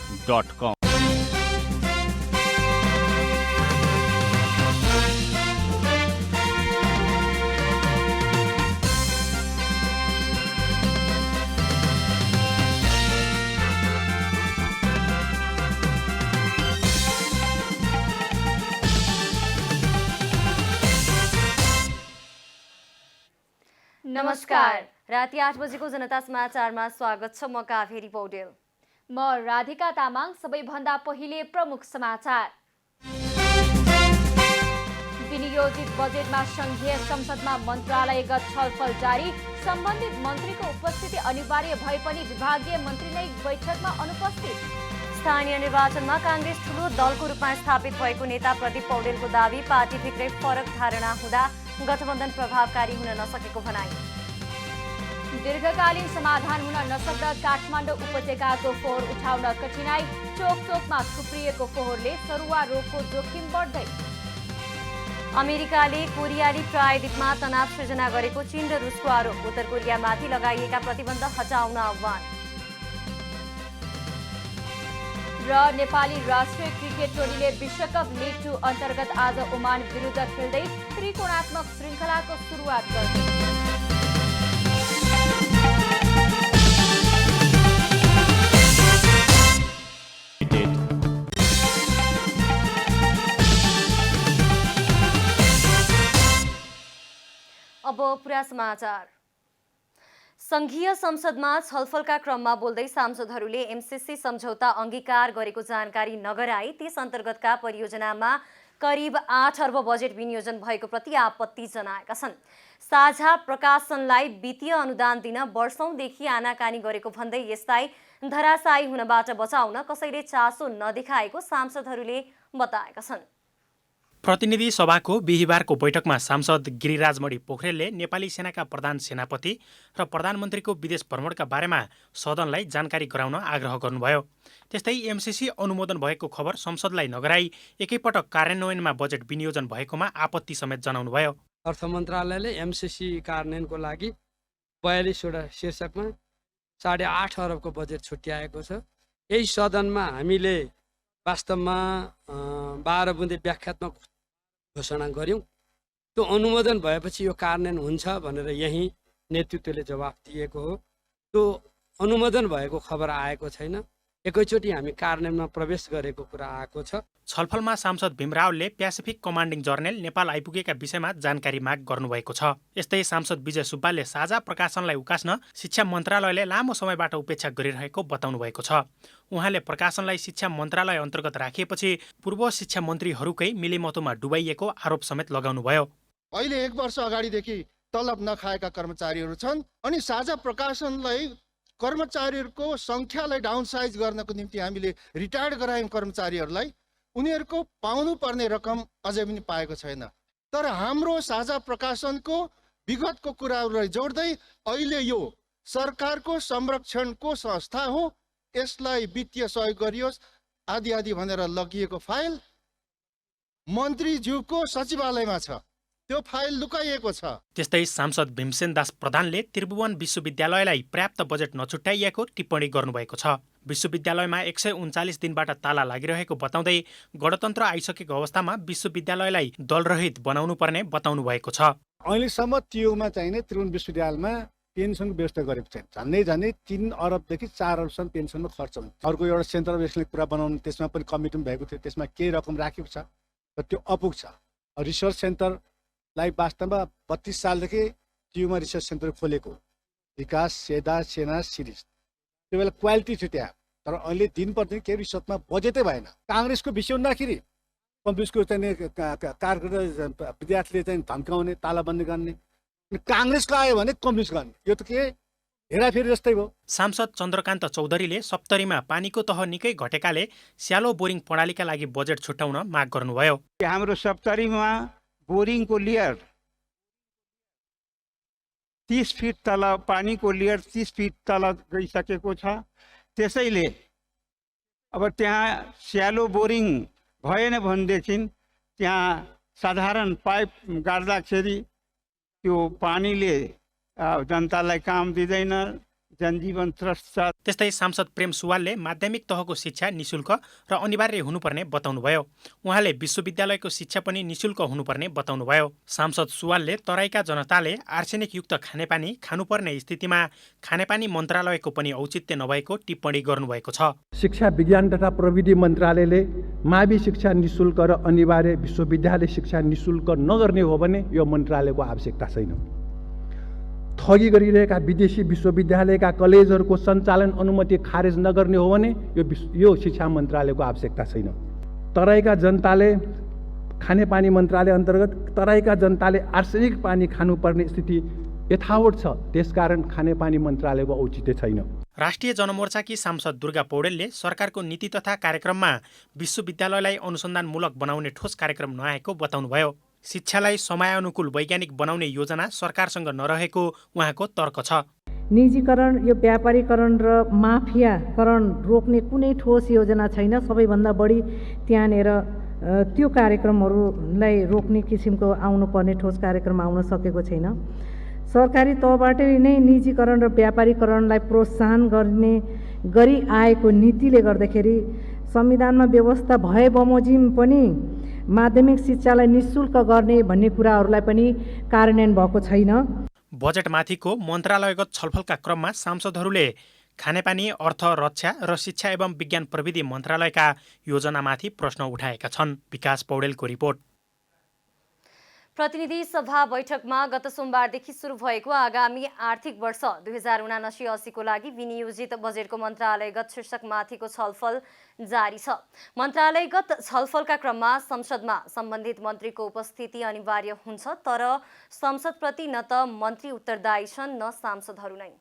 www.bbc.com। नमस्कार, राति 8 बजेको जनता समाचारमा स्वागत छ। म काभेरी पौडेल। म राधिका तामाङ। सबैभन्दा पहिले प्रमुख समाचार। विनियोजित बजेटमा संघीय संसदमा मन्त्रालयगत छलफल जारी। सम्बन्धित मन्त्रीको उपस्थिति अनिवार्य भए पनि विभागीय मन्त्री नै बैठकमा अनुपस्थित। स्थानीय निर्वाचनमा कांग्रेस ठूलो दलको रूपमा स्थापित भएको नेता प्रदीप पौडेलको दावी। पार्टीभित्रै फरक धारणा हुँदा गठबन्धन प्रभावकारी हुन नसकेको भनाई। दीर्घकालीन समाधान हुन नसक्दा काठमाडौँ उपत्यकाको फोहोर उठाउन कठिनाई। चोकचोकमा थुप्रिएको फोहोरले सरुवा रोगको जोखिम बढ्दै। अमेरिकाले कोरियाली प्रायद्वीपमा तनाव सृजना गरेको चीन र रुसको आरोप। उत्तर कोरियामाथि लगाइएका प्रतिबन्ध हटाउन आह्वान। र नेपाली राष्ट्रिय क्रिकेट टोलीले विश्वकप लिग 2 अन्तर्गत आज ओमान विरुद्ध खेल्दै त्रिकोणात्मक श्रृङ्खलाको सुरुवात गर्छ। अब पुरा समाचार। संघीय संसदमा छलफलका क्रममा बोल्दै सांसदहरूले एमसीसी सम्झौता अंगीकार गरेको जानकारी नगराई त्यस अन्तर्गतका परियोजनामा करिब 8 अर्ब बजेट विनियोजन भएको प्रति आपत्ति जनाएका छन्। साझा प्रकाशनलाई वित्तीय अनुदान दिन वर्षौंदेखि आनाकानी गरेको भन्दै यसलाई धराशायी हुनबाट बचाउन कसैले चासो नदेखाएको सांसदहरूले बताएका छन्। प्रतिनिधि सभाको बिहिबारको बैठकमा सांसद गिरिराजमणि पोखरेलले नेपाली सेनाका प्रधान सेनापति र प्रधानमन्त्रीको विदेश भ्रमणका बारेमा सदनलाई जानकारी गराउन आग्रह गर्नुभयो। त्यस्तै एमसीसी अनुमोदन भएको खबर संसदलाई नगराई एकैपटक कार्यान्वयनमा बजेट विनियोजन भएकोमा आपत्ति समेत जनाउनुभयो। अर्थ मन्त्रालयले एमसीसी कार्यान्वयनको लागि 42वटा शीर्षकमा 8.5 अरबको बजेट छुट्याएको छ। यही सदनमा हामीले वास्तवमा 12 बुँदे व्याख्यात्मक घोषणा गर्यौं। त्यो अनुमोदन भएपछि यो कार्यान्वयन हुन्छ भनेर यही नेतृत्वले जवाफ दिएको हो। त्यो अनुमोदन भएको खबर आएको छैन। एकैचोटि हामी कार्यान्वयनमा प्रवेश गरेको कुरा आएको छ। छलफलमा सांसद भीम रावलले प्यासिफिक कमान्डिङ जर्नेल नेपाल आइपुगेका विषयमा जानकारी माग गर्नुभएको छ। यस्तै सांसद विजय सुब्बाले साझा प्रकाशनलाई उकास्न शिक्षा मन्त्रालयले लामो समयबाट उपेक्षा गरिरहेको बताउनु भएको छ। उहाँले प्रकाशनलाई शिक्षा मन्त्रालय अन्तर्गत राखिएपछि पूर्व शिक्षा मन्त्रीहरूकै मिलेमतोमा डुबाइएको आरोप समेत लगाउनुभयो। अहिले 1 वर्ष अगाडिदेखि तलब नखाएका कर्मचारीहरू छन् अनि साझा प्रकाशनलाई कर्मचारीहरूको संख्यालाई डाउनसाइज गर्नको निम्ति हामीले रिटायर्ड गरायौं कर्मचारीहरूलाई। उनीहरूको पाउनुपर्ने रकम अझै पनि पाएको छैन। तर हाम्रो साझा प्रकाशनको विगतको कुराहरूलाई जोड्दै अहिले यो सरकारको संरक्षणको संस्था हो, यसलाई वित्तीय सहयोग गरियोस् आदि आदि भनेर लगिएको फाइल मन्त्रीज्यूको सचिवालयमा छ। त्यो फाइल लुकाइएको छ। त्यस्तै सांसद भीमसेन दास प्रधानले त्रिभुवन विश्वविद्यालयलाई पर्याप्त बजेट नछुट्याइएको टिप्पणी गर्नुभएको छ। विश्वविद्यालयमा 139 दिनबाट ताला लागिरहेको बताउँदै गणतन्त्र आइसकेको अवस्थामा विश्वविद्यालयलाई दलरहित बनाउनु पर्ने बताउनु भएको छ। अहिलेसम्म टियुमा चाहिने त्रिभुवन विश्वविद्यालयमा पेन्सनको व्यवस्था गरेको छैन। झन्डै 3 अरबदेखि 4 अरबसम्म पेन्सनमा खर्च हुन्छ। अर्को एउटा सेन्टर अफ एक्सलेन्स कुरा बनाउनु, त्यसमा पनि कमिटी भएको थियो, त्यसमा केही रकम राखेको छ र त्यो अपुग छ। रिसर्च सेन्टरलाई वास्तवमा 32 सालदेखि टियुमा रिसर्च सेन्टर खोलेको विकास सेना सिरिज त्यो बेला क्वालिटी थियो त्यहाँ। तर अहिले दिन प्रतिदिन केही रिसर्चमा बजेटै भएन। काङ्ग्रेसको विषय हुँदाखेरि कम्युनिस्टको चाहिँ कार्यकर्ता विद्यार्थीले चाहिँ धम्काउने, तालाबन्दी गर्ने, काङ्ग्रेसको आयो भने कम्युनिस्ट गर्ने, यो त के हेराफेरी जस्तै भयो। सांसद चन्द्रकान्त चौधरीले सप्तरीमा पानीको तह निकै घटेकाले स्यालो बोरिङ प्रणालीका लागि बजेट छुट्याउन माग गर्नुभयो। हाम्रो सप्तरीमा बोरिङको लेयर 30 फिट तल, पानीको लेयर 30 फिट तल गइसकेको छ। त्यसैले अब त्यहाँ स्यालो बोरिङ भएन भनेदेखि त्यहाँ साधारण पाइप गाड्दाखेरि त्यो पानीले जनतालाई काम दिँदैन, जनजीवन ट्रस्ट छ। त्यस्तै सांसद प्रेम सुवालले माध्यमिक तहको शिक्षा निशुल्क र अनिवार्य हुनुपर्ने बताउनुभयो। उहाँले विश्वविद्यालयको शिक्षा पनि निशुल्क हुनुपर्ने बताउनुभयो। सांसद सुवालले तराईका जनताले आर्सेनिकयुक्त खानेपानी खानुपर्ने स्थितिमा खानेपानी मन्त्रालयको पनि औचित्य नभएको टिप्पणी गर्नुभएको छ। शिक्षा विज्ञान तथा प्रविधि मन्त्रालयले मावि शिक्षा निशुल्क र अनिवार्य विश्वविद्यालय शिक्षा निशुल्क नगर्ने हो भने यो मन्त्रालयको आवश्यकता छैन। ठगी गरिरहेका विदेशी विश्वविद्यालयका कलेजहरूको सञ्चालन अनुमति खारेज नगर्ने हो भने यो शिक्षा मन्त्रालयको आवश्यकता छैन। तराईका जनताले खानेपानी मन्त्रालय अन्तर्गत तराईका जनताले आर्सेनिक पानी खानुपर्ने स्थिति यथावत छ, त्यसकारण खानेपानी मन्त्रालयको औचित्य छैन। राष्ट्रिय जनमोर्चाकी सांसद दुर्गा पौडेलले सरकारको नीति तथा कार्यक्रममा विश्वविद्यालयलाई अनुसन्धानमूलक बनाउने ठोस कार्यक्रम नआएको बताउनुभयो। शिक्षालाई समयानुकूल वैज्ञानिक बनाउने योजना सरकारसँग नरहेको उहाँको तर्क छ। निजीकरण, यो व्यापारीकरण र माफियाकरण रोक्ने कुनै ठोस योजना छैन। सबैभन्दा बढी त्यहाँनिर त्यो कार्यक्रमहरूलाई रोक्ने किसिमको आउनुपर्ने ठोस कार्यक्रम आउन सकेको छैन। सरकारी तहबाटै नै निजीकरण र व्यापारीकरणलाई प्रोत्साहन गर्ने गरी आएको नीतिले गर्दाखेरि संविधानमा व्यवस्था भए बमोजिम पनि माध्यमिक शिक्षालाई निशुल्क गर्ने भन्ने कुराहरूलाई पनि कार्यान्वयन भएको छैन। बजेटमाथिको मन्त्रालयगत छलफलका क्रममा सांसदहरूले खानेपानी, अर्थ, रक्षा र शिक्षा एवं विज्ञान प्रविधि मन्त्रालयका योजनामाथि प्रश्न उठाएका छन्। विकास पौडेलको रिपोर्ट। प्रतिनिधि सभा बैठकमा गत सोमबारदेखि सुरु भएको आगामी आर्थिक वर्ष 2079-80 को लागि विनियोजित बजेटको मन्त्रालयगत शीर्षकमाथिको छलफल जारी छ। मन्त्रालयगत छलफलका क्रममा संसदमा सम्बन्धित मन्त्रीको उपस्थिति अनिवार्य हुन्छ, तर संसदप्रति न त मन्त्री उत्तरदायी छन् न सांसदहरू नै।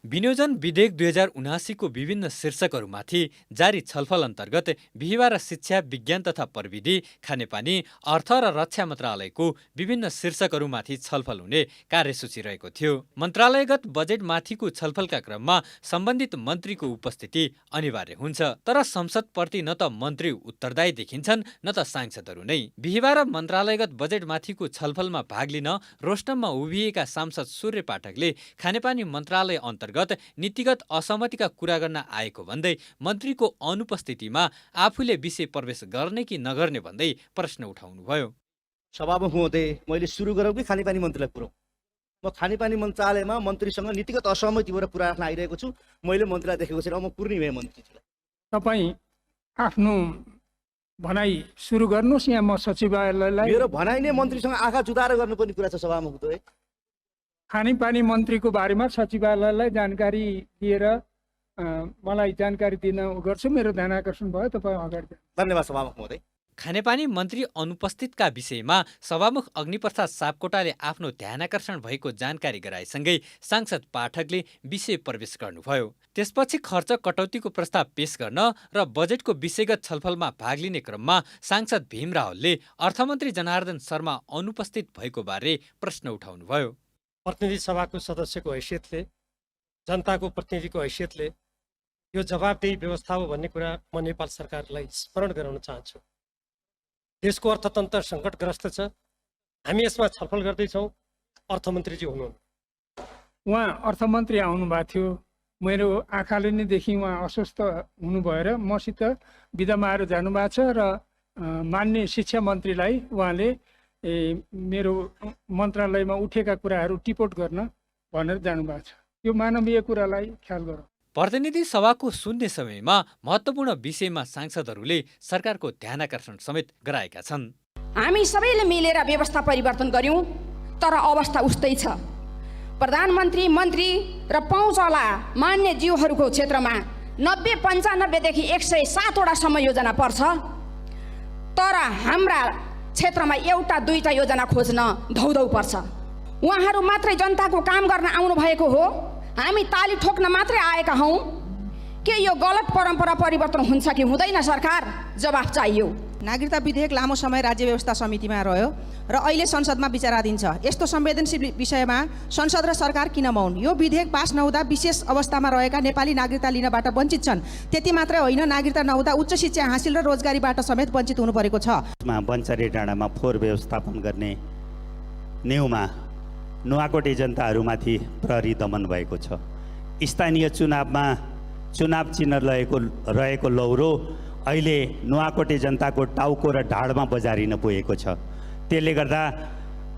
विनियोजन विधेयक 2079 को विभिन्न शीर्षकहरूमाथि जारी छलफल अन्तर्गत बिहिबार शिक्षा, विज्ञान तथा प्रविधि, खानेपानी, अर्थ र रक्षा मन्त्रालयको विभिन्न शीर्षकहरूमाथि छलफल हुने कार्यसूची रहेको थियो। मन्त्रालयगत बजेटमाथिको छलफलका क्रममा सम्बन्धित मन्त्रीको उपस्थिति अनिवार्य हुन्छ, तर संसदप्रति न त मन्त्री उत्तरदायी देखिन्छन् न त सांसदहरू नै। बिहिबार मन्त्रालयगत बजेटमाथिको छलफलमा भाग लिन रोस्टममा उभिएका सांसद सूर्य पाठकले खानेपानी मन्त्रालय अन्तर्गत नीतिगत असहमतिका कुरा गर्न आएको भन्दै मन्त्रीको अनुपस्थितिमा आफूले विषय प्रवेश गर्ने कि नगर्ने भन्दै प्रश्न उठाउनुभयो। सभामुख महोदय, मैले सुरु गरौँ कि खानेपानी मन्त्रीलाई पुऱ्याउँ? म खानेपानी मन्त्रालयमा मन्त्रीसँग नीतिगत असहमति भएर कुरा राख्न आइरहेको छु। मैले मन्त्रीलाई देखेको छैन, म पूर्णी भए मन्त्रीलाई। तपाईँ आफ्नो भनाइ सुरु गर्नुहोस्, यहाँ म सचिवालयलाई। मेरो भनाइ नै मन्त्रीसँग आँखा जुदाएर गर्नुपर्ने कुरा छ सभामुख महोदय। खानेपानी मन्त्रीको बारेमा सचिवालयलाई जानकारी दिएर मलाई जानकारी दिन गर्छु। मेरो ध्यान आकर्षण भयो, तपाईँ अगाडि। धन्यवाद सभामुख महोदय। खानेपानी मन्त्री अनुपस्थितका विषयमा सभामुख अग्निप्रसाद सापकोटाले आफ्नो ध्यानाकर्षण भएको जानकारी गराएसँगै सांसद पाठकले विषय प्रवेश गर्नुभयो। त्यसपछि खर्च कटौतीको प्रस्ताव पेश गर्न र बजेटको विषयगत छलफलमा भाग लिने क्रममा सांसद भीम रावलले अर्थमन्त्री जनार्दन शर्मा अनुपस्थित भएको बारे प्रश्न उठाउनुभयो। प्रतिनिधि सभाको सदस्यको हैसियतले, जनताको प्रतिनिधिको हैसियतले यो जवाबदेही व्यवस्था हो भन्ने कुरा म नेपाल सरकारलाई स्मरण गराउन चाहन्छु। देशको अर्थतन्त्र सङ्कटग्रस्त छ, हामी यसमा छलफल गर्दैछौँ। अर्थमन्त्रीजी हुनुहुन्न, उहाँ अर्थमन्त्री आउनुभएको थियो। मेरो आँखाले नै देखि उहाँ अस्वस्थ हुनु भएर मसित बिदामा आएर जानुभएको छ र मान्य शिक्षा मन्त्रीलाई उहाँले मेरो मन्त्रालयमा उठेका कुराहरू टिपोट गर्न भनेर जानुभएको छ। यो मानवीय कुरालाई ख्याल गरौँ। प्रतिनिधि सभाको शून्य समयमा महत्त्वपूर्ण विषयमा सांसदहरूले सरकारको ध्यानाकर्षण समेत गराएका छन्। हामी सबैले मिलेर व्यवस्था परिवर्तन गर्यौं, तर अवस्था उस्तै छ। प्रधानमन्त्री, मन्त्री र पहुँचवाला मान्य जीवहरूको क्षेत्रमा 90-95 देखि 107 वटा सम्म योजना पर्छ, तर हाम्रा क्षेत्रमा एउटा दुईटा योजना खोज्न धौधौ पर्छ। उहाँहरू मात्रै जनताको काम गर्न आउनु भएको हो, हामी ताली ठोक्न मात्रै आएका हौं। के यो गलत परम्परा परिवर्तन हुन्छ कि हुँदैन? सरकार जवाफ चाहियो। नागरिकता विधेयक लामो समय राज्य व्यवस्था समितिमा रह्यो र अहिले संसदमा विचाराधीन छ। यस्तो संवेदनशील विषयमा संसद र सरकार किन मौन? यो विधेयक पास नहुँदा विशेष अवस्थामा रहेका नेपाली नागरिकता लिनबाट वञ्चित छन्। त्यति मात्रै होइन, नागरिकता नहुँदा उच्च शिक्षा हासिल र रोजगारीबाट समेत वञ्चित हुनु परेको छ। बन्चरी डाँडामा फोहोर व्यवस्थापन गर्ने न्यूमा नुवाकोटी जनताहरूमाथि प्रहरी दमन भएको छ। स्थानीय चुनावमा चुनाव चिन्ह रहेको लौरो अहिले नुवाकोटी जनताको टाउको र ढाडमा बजारिन पुगेको छ। त्यसले गर्दा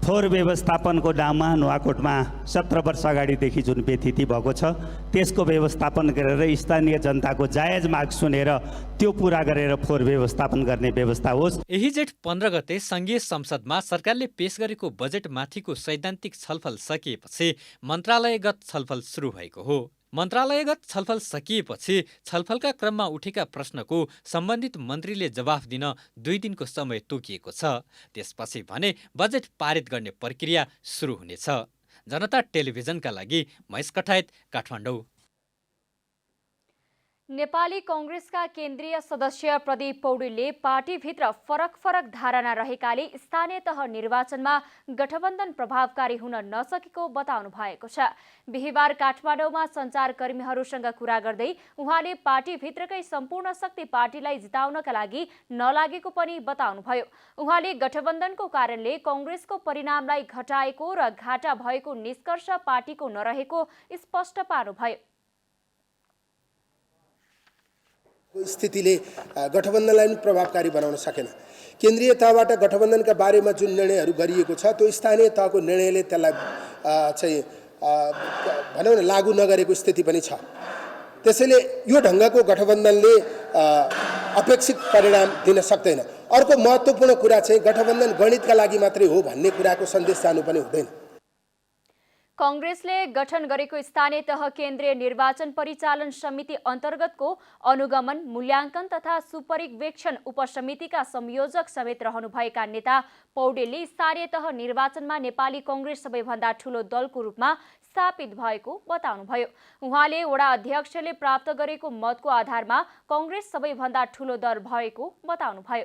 फोहोर व्यवस्थापनको नाममा नुवाकोटमा 17 वर्ष अगाडिदेखि जुन व्यथिति भएको छ त्यसको व्यवस्थापन गरेर स्थानीय जनताको जायज माग सुनेर त्यो पुरा गरेर फोहोर व्यवस्थापन गर्ने व्यवस्था होस्। यही जेठ 15 गते संघीय संसदमा सरकारले पेश गरेको बजेटमाथिको सैद्धान्तिक छलफल सकिएपछि मन्त्रालयगत छलफल सुरु भएको हो। मन्त्रालयगत छलफल सकिएपछि छलफलका क्रममा उठेका प्रश्नको सम्बन्धित मन्त्रीले जवाफ दिन 2 दिनको समय तोकिएको छ। त्यसपछि भने बजेट पारित गर्ने प्रक्रिया सुरु हुनेछ। जनता टेलिभिजनका लागि महेश कठायत, काठमाडौँ। नेपाली कांग्रेसका केन्द्रीय सदस्य प्रदीप पौडेलले पार्टीभित्र फरक धारणा रहेकाले स्थानीय तह निर्वाचनमा गठबन्धन प्रभावकारी हुन नसकेको बताउनु भएको छ। बिहिबार काठमाडौँमा सञ्चारकर्मीहरूसँग कुरा गर्दै उहाँले पार्टीभित्रकै सम्पूर्ण शक्ति पार्टीलाई जिताउनका लागि नलागेको पनि बताउनुभयो। उहाँले गठबन्धनको कारणले कांग्रेसको परिणामलाई घटाएको र घाटा भएको निष्कर्ष पार्टीको नरहेको स्पष्ट पार्नुभयो। स्थितिले गठबन्धनलाई पनि प्रभावकारी बनाउन सकेन। केन्द्रीय तहबाट गठबन्धनका बारेमा जुन निर्णयहरू गरिएको छ त्यो स्थानीय तहको निर्णयले त्यसलाई चाहिँ भनौँ न लागू नगरेको स्थिति पनि छ। त्यसैले यो ढङ्गको गठबन्धनले अपेक्षित परिणाम दिन सक्दैन। अर्को महत्त्वपूर्ण कुरा चाहिँ गठबन्धन गणितका लागि मात्रै हो भन्ने कुराको सन्देश जानु पनि हुँदैन। कांग्रेसले गठन गरेको स्थानीय तह केन्द्रीय निर्वाचन परिचालन समिति अन्तर्गतको अनुगमन, मूल्याङ्कन तथा सुपरिवेक्षण उपसमितिका संयोजक समेत रहनुभएका नेता पौडेलले स्थानीय तह निर्वाचनमा नेपाली कांग्रेस सबैभन्दा ठूलो दलको रूपमा स्थापित भएको बताउनुभयो। उहाँले वडा अध्यक्षले प्राप्त गरेको मतको आधारमा कांग्रेस सबैभन्दा ठूलो दल भएको बताउनुभयो।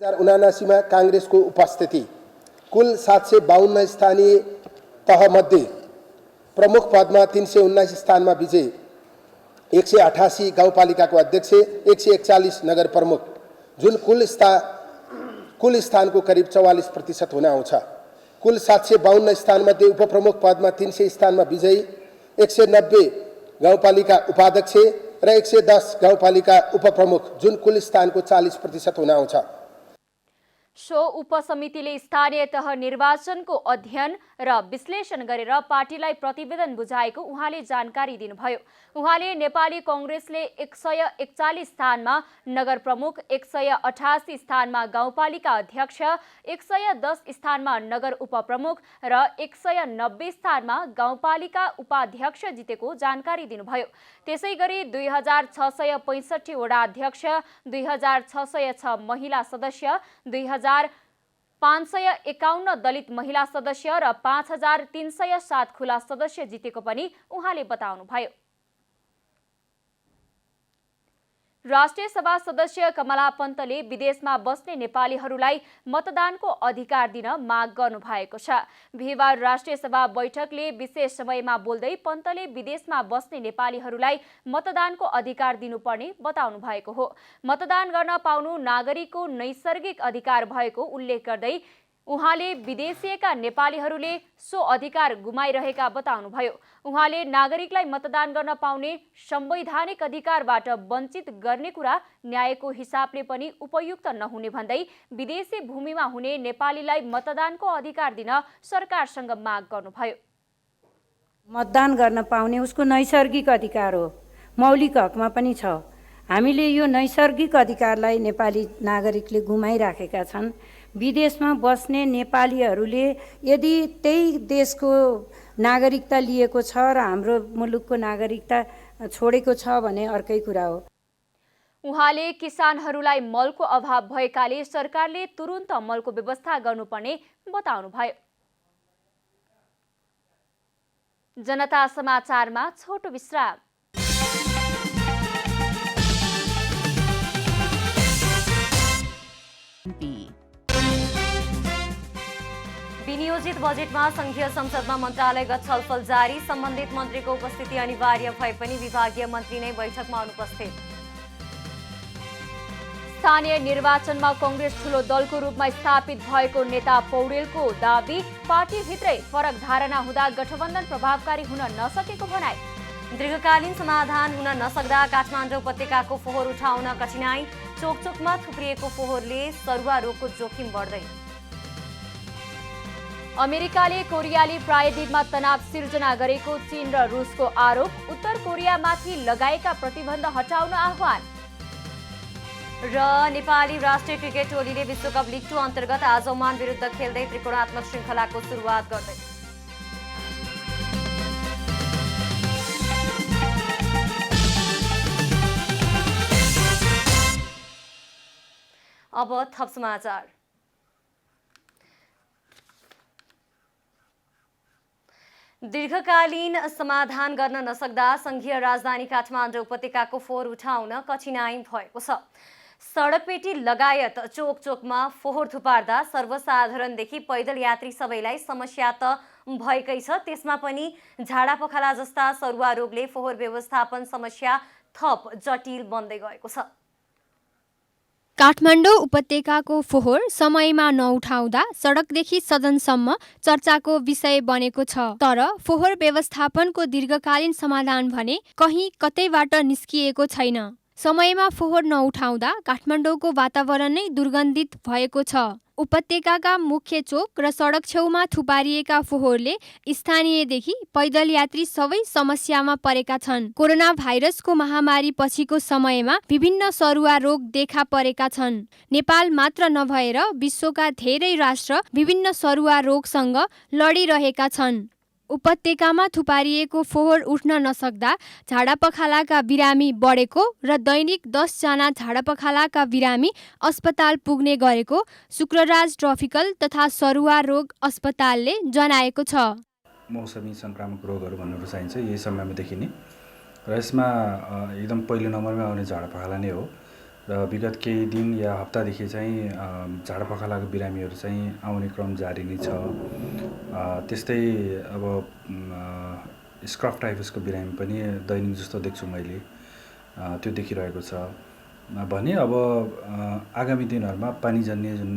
2079 मा कांग्रेसको उपस्थिति कुल 752 स्थानीय तहमध्ये प्रमुख पदमा 319 स्थानमा विजय, 188 गाउँपालिकाको अध्यक्ष, 141 नगर प्रमुख जुन कुल स्थानको करिब 44% हुन आउँछ। कुल 752 स्थानमध्ये उपप्रमुख पदमा 300 स्थानमा विजयी, 190 गाउँपालिका उपाध्यक्ष र 110 गाउँपालिका उपप्रमुख जुन कुल स्थानको 40% हुन आउँछ। सो उपसमितिले स्थानीय तह निर्वाचनको अध्ययन र विश्लेषण गरेर पार्टीलाई प्रतिवेदन बुझाएको उहाँले जानकारी दिनुभयो। उहाँले नेपाली कांग्रेसले 141 स्थानमा नगर प्रमुख, 188 स्थानमा गाउँपालिका अध्यक्ष, 110 स्थानमा नगर उपप्रमुख र 190 स्थानमा गाउँपालिका उपाध्यक्ष जितेको जानकारी दिनुभयो। त्यसैगरी 2665 वडा अध्यक्ष, 2606 महिला सदस्य, 2551 दलित महिला सदस्य र 5307 खुला सदस्य जितेको पनि उहाँले बताउनुभयो। राष्ट्रिय सभा सदस्य कमला पन्तले विदेशमा बस्ने नेपालीहरूलाई मतदानको अधिकार दिन माग गर्नु भएको छ। बिहिबार राष्ट्रिय सभा बैठकले विशेष समयमा बोल्दै पन्तले विदेशमा बस्ने नेपालीहरूलाई मतदानको अधिकार दिनुपर्ने बताउनु भएको हो। मतदान गर्न पाउनु नागरिकको नैसर्गिक अधिकार भएको उल्लेख गर्दै उहाँले विदेशिएका नेपालीहरूले सो अधिकार गुमाइरहेका बताउनुभयो। उहाँले नागरिकलाई मतदान गर्न पाउने संवैधानिक अधिकारबाट वञ्चित गर्ने कुरा न्यायको हिसाबले पनि उपयुक्त नहुने भन्दै विदेशी भूमिमा हुने नेपालीलाई मतदानको अधिकार दिन सरकारसँग माग गर्नुभयो। मतदान गर्न पाउने उसको नैसर्गिक अधिकार हो, मौलिक हकमा पनि छ। हामीले यो नैसर्गिक अधिकारलाई नेपाली नागरिकले गुमाइराखेका छन्। विदेशमा बस्ने नेपालीहरूले यदि त्यही देशको नागरिकता लिएको छ र हाम्रो मुलुकको नागरिकता छोडेको छ भने अर्कै कुरा हो। उहाँले किसानहरूलाई मलको अभाव भएकाले सरकारले तुरुन्त मलको व्यवस्था गर्नुपर्ने बताउनुभयो। जनता समाचारमा छोटो विश्राम। विनियोजित बजेटमा संघीय संसदमा मन्त्रालयगत छलफल जारी। सम्बन्धित मन्त्रीको उपस्थिति अनिवार्य भए पनि विभागीय मन्त्री नै बैठकमा अनुपस्थित। स्थानीय निर्वाचनमा कांग्रेस ठूलो दलको रूपमा स्थापित भएको नेता पौडेलको दाबी, पार्टीभित्रै फरक धारणा हुँदा गठबन्धन प्रभावकारी हुन नसकेको भनाई। दीर्घकालीन समाधान हुन नसक्दा काठमाडौँ उपत्यकाको फोहोर उठाउन कठिनाई, चोकचोकमा थुप्रिएको फोहोरले सरुवा रोगको जोखिम बढ्दै। अमेरिकाले कोरियाली प्रायद्वीपमा तनाव सिर्जना गरेको चीन र रुसको आरोप, उत्तर कोरियामाथि लगाएका प्रतिबन्ध हटाउन आह्वान। र नेपाली राष्ट्रिय क्रिकेट टोलीले विश्वकप लिग 2 अन्तर्गत आज ओमान विरुद्ध खेल्दै त्रिकोणात्मक श्रृङ्खलाको सुरुवात गर्दै। अब थप समाचार। दीर्घकालीन समाधान गर्न नसक्दा संघीय राजधानी काठमाडौँ उपत्यकाको फोहोर उठाउन कठिनाई भएको छ। सडकपेटी लगायत चोक चोकमा फोहोर थुपार्दा सर्वसाधारणदेखि पैदल यात्री सबैलाई समस्या त भएकै छ, त्यसमा पनि झाडा पखाला जस्ता सरुवा रोगले फोहोर व्यवस्थापन समस्या थप जटिल बन्दै गएको छ। काठमाडौँ उपत्यकाको फोहोर समयमा नउठाउँदा सडकदेखि सदनसम्म चर्चाको विषय बनेको छ। तर फोहोर व्यवस्थापनको दीर्घकालीन समाधान भने कहीँ कतैबाट निस्किएको छैन। समयमा फोहोर नउठाउँदा काठमाडौँको वातावरण नै दुर्गन्धित भएको छ। उपत्यकाका मुख्य चोक र सडक छेउमा थुपारिएका फोहोरले स्थानीयदेखि पैदल यात्री सबै समस्यामा परेका छन्। कोरोना भाइरसको महामारी पछिको समयमा विभिन्न सरुवा रोग देखा परेका छन्। नेपाल मात्र नभएर विश्वका धेरै राष्ट्र विभिन्न सरुवा रोगसँग लडिरहेका छन्। उपत्यकामा थुपारिएको फोहोर उठ्न नसक्दा झाडापखालाका बिरामी बढेको र दैनिक 10 जना झाडापखालाका बिरामी अस्पताल पुग्ने गरेको शुक्रराज ट्रपिकल तथा सरुवा रोग अस्पतालले जनाएको छ। मौसमी संक्रामक रोगहरू भन्नु चाहिन्छ यही समयमा देखिने र यसमा एकदम पहिलो नम्बरमा आउने झाडापखाला नै हो र विगत केही दिन या हप्तादेखि चाहिँ झाडापखालाको बिरामीहरू चाहिँ आउने क्रम जारी नै छ। त्यस्तै अब स्क्रफ टाइफसको बिरामी पनि दैनिक जस्तो देख्छु मैले, त्यो देखिरहेको छ भने अब आगामी दिनहरूमा पानीजन्य जुन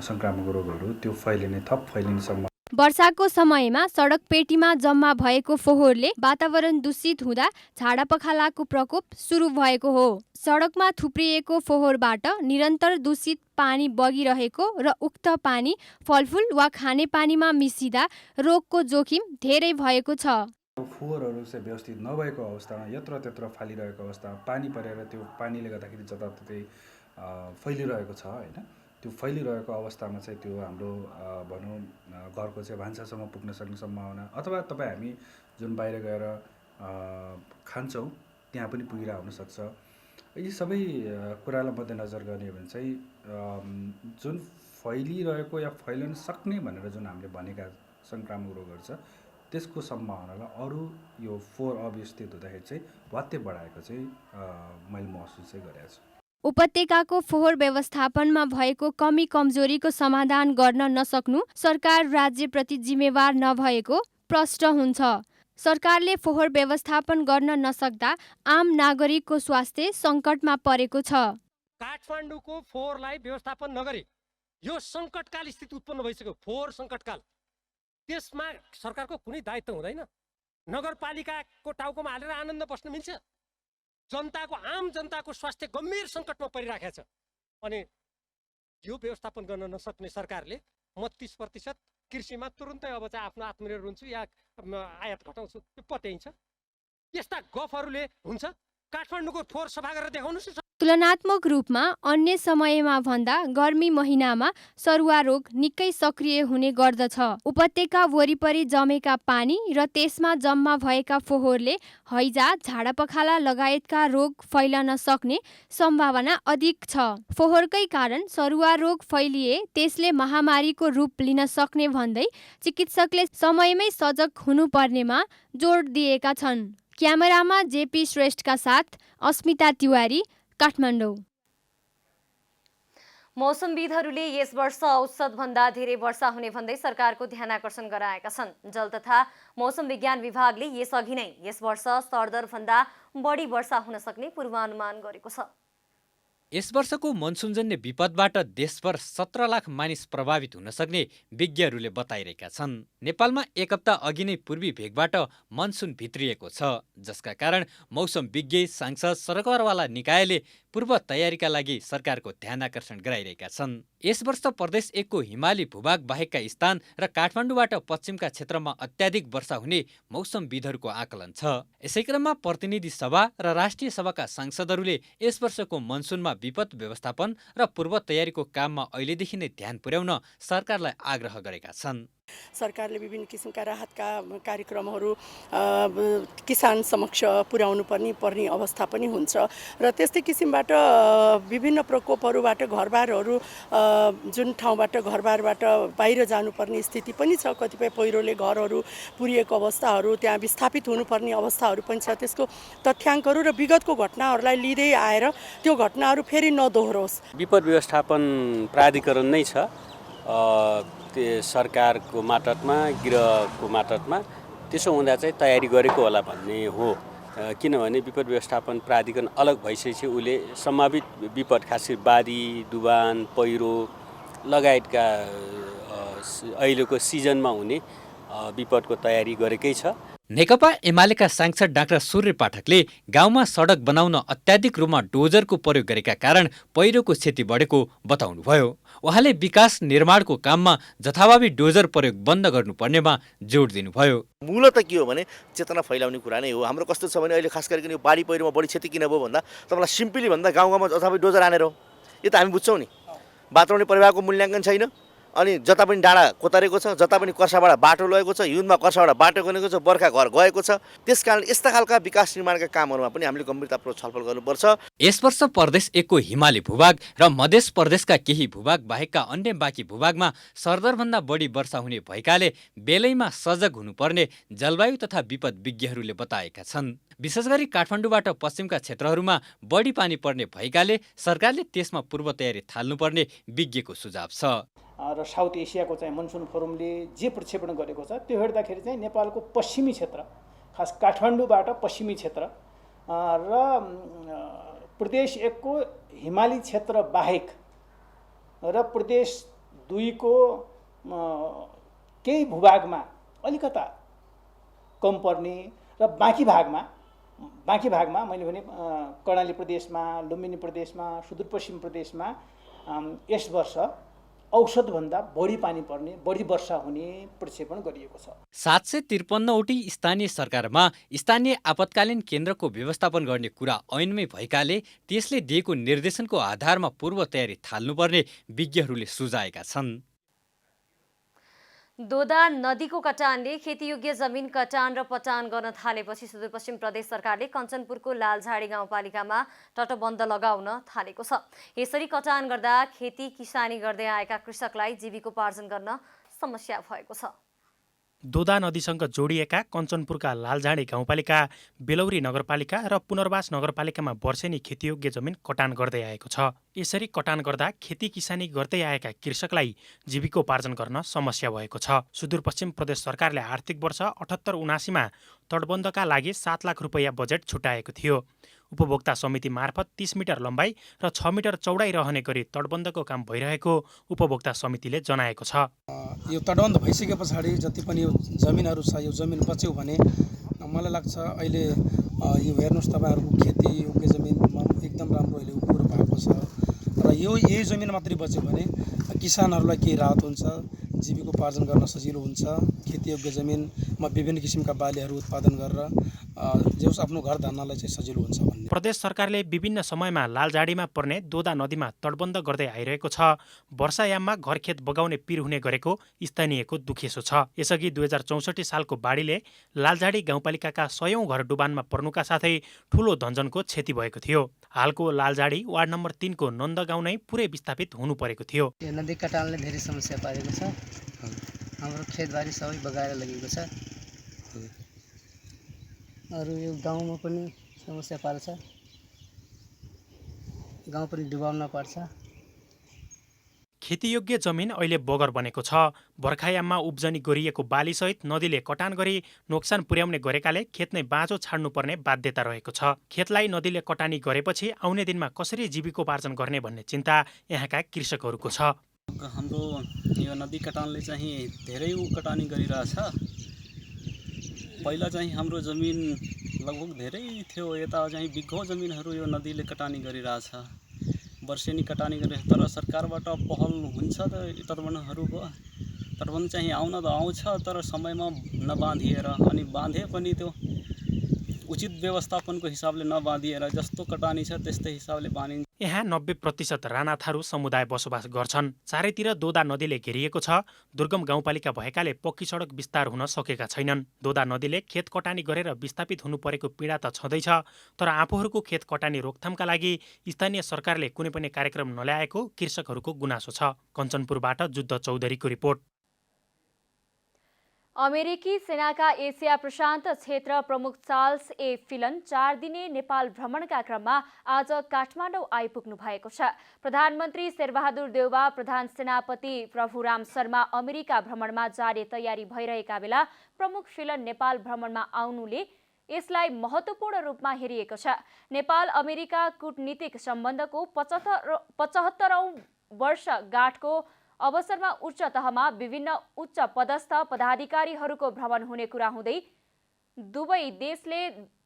संक्रामक रोगहरू त्यो थप फैलिने सम्भावना। वर्षाको समयमा सडक पेटीमा जम्मा भएको फोहोरले वातावरण दूषित हुँदा झाडापखालाको प्रकोप सुरु भएको हो। सडकमा थुप्रिएको फोहोरबाट निरन्तर दूषित पानी बगिरहेको र उक्त पानी फलफुल वा खानेपानीमा मिसिदा रोगको जोखिम धेरै भएको छ। फोहोरहरू चाहिँ व्यवस्थित नभएको अवस्थामा यत्र त्यत्र फालिरहेको अवस्थामा पानी परेर त्यो पानीले गर्दाखेरि जताततै फैलिरहेको छ होइन। त्यो फैलिरहेको अवस्थामा चाहिँ त्यो हाम्रो भनौँ घरको चाहिँ भान्सासम्म पुग्न सक्ने सम्भावना, अथवा तपाईँ हामी जुन बाहिर गएर खान्छौँ त्यहाँ पनि पुगेर आउनसक्छ। यी सबै कुरालाई मध्यनजर गर्ने हो भने चाहिँ जुन फैलिरहेको या फैलन सक्ने भनेर जुन हामीले भनेका सङ्क्रामक रोगहरू छ त्यसको सम्भावनालाई अरू यो फोहोर अव्यवस्थित हुँदाखेरि चाहिँ भत्ते बढाएको चाहिँ मैले महसुस चाहिँ गरेको छु। उपत्यकाको फोहोर व्यवस्थापनमा भएको कमी कमजोरीको समाधान गर्न नसक्नु सरकार राज्यप्रति जिम्मेवार नभएको प्रश्न हुन्छ। सरकारले फोहोर व्यवस्थापन गर्न नसक्दा आम नागरिकको स्वास्थ्य सङ्कटमा परेको छ। काठमाडौँको फोहोरलाई व्यवस्थापन नगरी यो सङ्कटकाल स्थिति उत्पन्न भइसक्यो। फोहोर सङ्कटकाल, त्यसमा सरकारको कुनै दायित्व हुँदैन। नगरपालिकाको टाउकोमा हालेर आनन्द बस्न मिल्छ? जनताको आम जनताको स्वास्थ्य गम्भीर सङ्कटमा परिराखेको छ। अनि यो व्यवस्थापन गर्न नसक्ने सरकारले 32% कृषिमा तुरुन्तै अब चाहिँ आफ्नो आत्मनिर्भर हुन्छु या आयात घटाउँछु त्यो पत्याइन्छ। यस्ता गफहरूले हुन्छ? काठमाडौँको फोहोर सफा गरेर देखाउनुहोस्। तुलनात्मक रूपमा अन्य समयमा भन्दा गर्मी महिनामा सरुवा रोग निकै सक्रिय हुने गर्दछ। उपत्यका वरिपरि जमेका पानी र त्यसमा जम्मा भएका फोहोरले हैजा, झाडापखाला लगायतका रोग फैलन सक्ने सम्भावना अधिक छ। फोहोरकै कारण सरुवा रोग फैलिए त्यसले महामारीको रूप लिन सक्ने भन्दै चिकित्सकले समयमै सजग हुनुपर्नेमा जोड दिएका छन्। क्यामेरामा जेपी श्रेष्ठका साथ अस्मिता तिवारी, काठमाडौँ। मौसमविदहरूले यस वर्ष औसतभन्दा धेरै वर्षा हुने भन्दै सरकारको ध्यान आकर्षण गराएका छन्। जल तथा मौसम विज्ञान विभागले यसअघि नै यस वर्ष सरदरभन्दा बढी वर्षा हुन सक्ने पूर्वानुमान गरेको छ। यस वर्षको मनसुनजन्य विपदबाट देशभर 17 लाख मानिस प्रभावित हुन सक्ने विज्ञहरूले बताइरहेका छन्। नेपालमा एक हप्ता अघि नै पूर्वी भेगबाट मनसुन भित्रिएको छ, जसका कारण मौसम विज्ञ, सांसद, सरकारवाला निकायले पूर्व तयारीका लागि सरकारको ध्यान आकर्षण गराइरहेका छन्। यस वर्ष प्रदेश 1 को हिमाली भूभाग बाहेकका स्थान र काठमाडौँबाट पश्चिमका क्षेत्रमा अत्याधिक वर्षा हुने मौसमविदहरूको आकलन छ। यसै क्रममा प्रतिनिधि सभा र राष्ट्रिय सभाका सांसदहरूले यस वर्षको मनसुनमा विपद व्यवस्थापन र पूर्व तयारीको काममा अहिलेदेखि नै ध्यान पुर्याउन सरकारलाई आग्रह गरेका छन्। सरकारले विभिन्न किसिमका राहतका कार्यक्रमहरू किसान समक्ष पुर्याउनु पर्ने अवस्था पनि हुन्छ र त्यस्तै किसिमबाट विभिन्न प्रकोपहरूबाट घरबारहरू जुन ठाउँबाट घरबारबाट बाहिर जानुपर्ने स्थिति पनि छ। कतिपय पहिरोले घरहरू पुरिएको अवस्थाहरू, त्यहाँ विस्थापित हुनुपर्ने अवस्थाहरू पनि छ। त्यसको तथ्याङ्कहरू र विगतको घटनाहरूलाई लिँदै आएर त्यो घटनाहरू फेरि नदोहोरोस्। विपद व्यवस्थापन प्राधिकरण नै छ सरकारको मातहतमा, गृहको मातहतमा। त्यसो हुँदा चाहिँ तयारी गरेको होला भन्ने हो। किनभने विपद व्यवस्थापन प्राधिकरण अलग भइसकेपछि उसले सम्भावित विपद, खास गरी बाढी, डुबान, पहिरो लगायतका अहिलेको सिजनमा हुने विपदको तयारी गरेकै छ। नेकपा एमालेका सांसद डाक्टर सूर्य पाठकले गाउँमा सडक बनाउन अत्याधिक रूपमा डोजरको प्रयोग गरेका कारण पहिरोको क्षति बढेको बताउनुभयो। उहाँले विकास निर्माणको काममा जथाभावी डोजर प्रयोग बन्द गर्नुपर्नेमा जोड दिनुभयो। मूलत के हो भने चेतना फैलाउने कुरा नै हो। हाम्रो कस्तो छ भने अहिले खास गरिकन यो बाढी पहिरोमा बढी क्षति किन भयो भन्दा तपाईँलाई सिम्पली भन्दा गाउँमा जथाभावी डोजर हानेर हो। यो त हामी बुझ्छौँ नि। वातावरणीय परिवारको मूल्याङ्कन छैन, अनि जता पनि डाँडा कोतारेको छ, जता पनि कर्साबाट बाटो लगेको छ, हिउँदमा कर्साबाट बाटो गएको छ, बर्खा घर गएको छ। त्यसकारण यस्ता खालका विकास निर्माणका कामहरूमा पनि हामीले गम्भीरतापूर्वक छलफल गर्नुपर्छ। यस वर्ष प्रदेश 1 को हिमाली भूभाग र मध्य प्रदेशका केही भूभाग बाहेकका अन्य बाँकी भूभागमा सरदरभन्दा बढी वर्षा हुने भएकाले बेलैमा सजग हुनुपर्ने जलवायु तथा विपद विज्ञहरूले बताएका छन्। विशेष गरी काठमाडौँबाट पश्चिमका क्षेत्रहरूमा बढी पानी पर्ने भएकाले सरकारले त्यसमा पूर्व तयारी थाल्नुपर्ने विज्ञको सुझाव छ। र साउथ एसियाको चाहिँ मनसुन फोरमले जे प्रक्षेपण गरेको छ त्यो हेर्दाखेरि चाहिँ नेपालको पश्चिमी क्षेत्र, खास काठमाडौँबाट पश्चिमी क्षेत्र र प्रदेश 1 को हिमाली क्षेत्र बाहेक र प्रदेश 2 को केही भूभागमा अलिकता कम पर्ने र बाँकी भागमा मैले भने कर्णाली प्रदेशमा, लुम्बिनी प्रदेशमा, सुदूरपश्चिम प्रदेशमा यस वर्ष औसतभन्दा बढी पानी पर्ने, बढी वर्षा हुने प्रक्षेपण गरिएको छ। 753वटी स्थानीय सरकारमा स्थानीय आपतकालीन केन्द्रको व्यवस्थापन गर्ने कुरा ऐनमै भएकाले त्यसले दिएको निर्देशनको आधारमा पूर्व तयारी थाल्नुपर्ने विज्ञहरूले सुझाएका छन्। दोदा नदीको कटानले खेतीयोग्य जमिन कटान र पटान गर्न थालेपछि सुदूरपश्चिम प्रदेश सरकारले कञ्चनपुरको लालझाडी गाउँपालिकामा तटबन्ध लगाउन थालेको छ। यसरी कटान गर्दा खेती किसानी गर्दै आएका कृषकलाई जीविकोपार्जन गर्न समस्या भएको छ। दोदा नदीसँग जोडिएका कञ्चनपुरका लालझाडी गाउँपालिका, बेलौरी नगरपालिका र पुनर्वास नगरपालिकामा वर्षेनी खेतीयोग्य जमिन कटान गर्दै आएको छ। यसरी कटान गर्दा खेती किसानी गर्दै आएका कृषकलाई जीविकोपार्जन गर्न समस्या भएको छ। सुदूरपश्चिम प्रदेश सरकारले आर्थिक वर्ष 78-79मा तटबन्धका लागि 7 लाख रुपैयाँ बजेट छुट्याएको थियो। उपभोक्ता समिति मार्फत 30 मिटर लम्बाइ र 6 मिटर चौडाइ रहने गरी तटबन्धको काम भइरहेको उपभोक्ता समितिले जनाएको छ। यो तटबन्ध भइसके पछाडि जति पनि यो जमिनहरू छ, यो जमिन बच्यो भने मलाई लाग्छ अहिले यो हेर्नुहोस् तपाईँहरूको खेती योग्य जमिनमा एकदम राम्रो अहिले उब्जाउ भएको छ र यही जमिन मात्रै बच्यो भने किसानहरूलाई केही राहत हुन्छ, जीविकोपार्जन गर्न सजिलो हुन्छ। खेतीयोग्य जमिनमा विभिन्न किसिमका बालीहरू उत्पादन गरेर जस आफ्नो घर धान्नलाई चाहिँ सजिलो हुन्छ भन्ने। प्रदेश सरकारले विभिन्न समयमा लालझाडीमा पर्ने दोदा नदीमा तटबन्ध गर्दै आइरहेको छ। वर्षायाममा घरखेत बगाउने पिर हुने गरेको स्थानीयको दुखेसो छ। यसअघि 2064 सालको बाढीले लालझाडी गाउँपालिकाका 100औं घर डुबानमा पर्नुका साथै ठूलो धनजनको क्षति भएको थियो। हालको लालझाडी वार्ड नम्बर 3 को नन्दगाउँ नै पुरै विस्थापित हुनु परेको थियो। नदी कटानले धेरै समस्या पारेको छ। हाम्रो खेतबारी सबै बगाएर लगेको छ। अरू यो गाउँमा पनि समस्या पार्छ, गाउँ पनि डुबाउन पर्छ। खेतीयोग्य जमिन अहिले बगर बनेको छ। बर्खायाममा उब्जनी गरिएको बालीसहित नदीले कटान गरी नोक्सान पुर्याउने गरेकाले खेत नै बाँझो छाड्नुपर्ने बाध्यता रहेको छ। खेतलाई नदीले कटानी गरेपछि आउने दिनमा कसरी जीविकोपार्जन गर्ने भन्ने चिन्ता यहाँका कृषकहरूको छ। हाम्रो यो नदी कटानले चाहिँ धेरै कटानी गरिरहेछ। पहिला चाहिँ हाम्रो जमिन लगभग धेरै थियो, यता चाहिँ बिघौ जमिनहरू यो नदीले कटानी गरिरहेछ। वर्षेनी कटानी गरे तर सरकारबाट पहल हुन्छ त तटबन्धहरूको, तटबन्ध चाहिँ आउन त आउँछ तर समयमा नबाँधिएर, अनि बाँधे पनि त्यो उचित व्यवस्थापनको हिसाबले नबाँधिएर जस्तो कटानी छ त्यस्तै हिसाबले बाँधिन्छ। यहाँ 90% राणा थारू समुदाय बसोबास गर्छन्। चारैतिर दोदा नदीले घेरिएको छ। दुर्गम गाउँपालिका भएकाले पक्की सडक विस्तार हुन सकेका छैनन्। दोदा नदीले खेत कटानी गरेर विस्थापित हुनु परेको पीडा त छँदैछ, तर आफूहरूको खेत कटानी रोकथामका लागि स्थानीय सरकारले कुनै पनि कार्यक्रम नल्याएको कृषकहरूको गुनासो छ। कञ्चनपुरबाट जुद्ध चौधरीको रिपोर्ट। अमेरिकी सेनाका एसिया प्रशान्त क्षेत्र प्रमुख चार्ल्स ए फिलन 4 दिने नेपाल भ्रमणका क्रममा आज काठमाडौँ आइपुग्नु भएको छ। प्रधानमन्त्री शेरबहादुर देउवा, प्रधान सेनापति प्रभुराम शर्मा अमेरिका भ्रमणमा जाने तयारी भइरहेका बेला प्रमुख फिलन नेपाल भ्रमणमा आउनुले यसलाई महत्त्वपूर्ण रूपमा हेरिएको छ। नेपाल अमेरिका कूटनीतिक सम्बन्धको 75औं वर्षगाँठको अवसरमा उच्च तहमा विभिन्न उच्च पदस्थ पदाधिकारीहरूको भ्रमण हुने कुरा हुँदै दुवै देशले